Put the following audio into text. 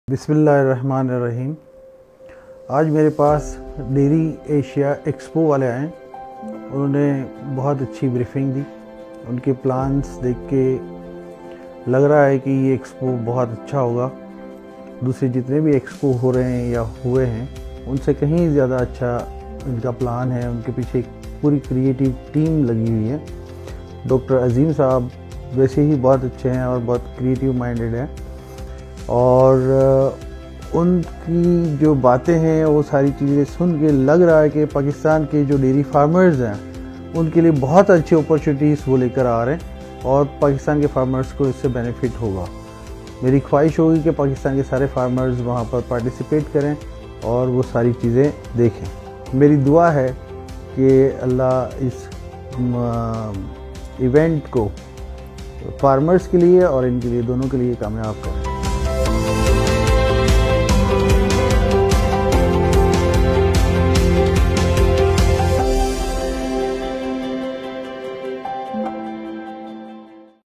बिस्मिल्लाहिर्रहमानिर्रहीम। आज मेरे पास डेयरी एशिया एक्सपो वाले आए। उन्होंने बहुत अच्छी ब्रीफिंग दी। उनके प्लान्स देख के लग रहा है कि ये एक्सपो बहुत अच्छा होगा। दूसरे जितने भी एक्सपो हो रहे हैं या हुए हैं उनसे कहीं ज़्यादा अच्छा इनका प्लान है। उनके पीछे एक पूरी क्रिएटिव टीम लगी हुई है। डॉक्टर अजीम साहब वैसे ही बहुत अच्छे हैं और बहुत क्रिएटिव माइंडेड हैं, और उनकी जो बातें हैं वो सारी चीज़ें सुन के लग रहा है कि पाकिस्तान के जो डेयरी फार्मर्स हैं उनके लिए बहुत अच्छी अपॉर्चुनिटीज़ वो लेकर आ रहे हैं और पाकिस्तान के फार्मर्स को इससे बेनिफिट होगा। मेरी ख्वाहिश होगी कि पाकिस्तान के सारे फार्मर्स वहाँ पर पार्टिसिपेट करें और वो सारी चीज़ें देखें। मेरी दुआ है कि अल्लाह इस इवेंट को फार्मर्स के लिए और इनके लिए दोनों के लिए कामयाब करें।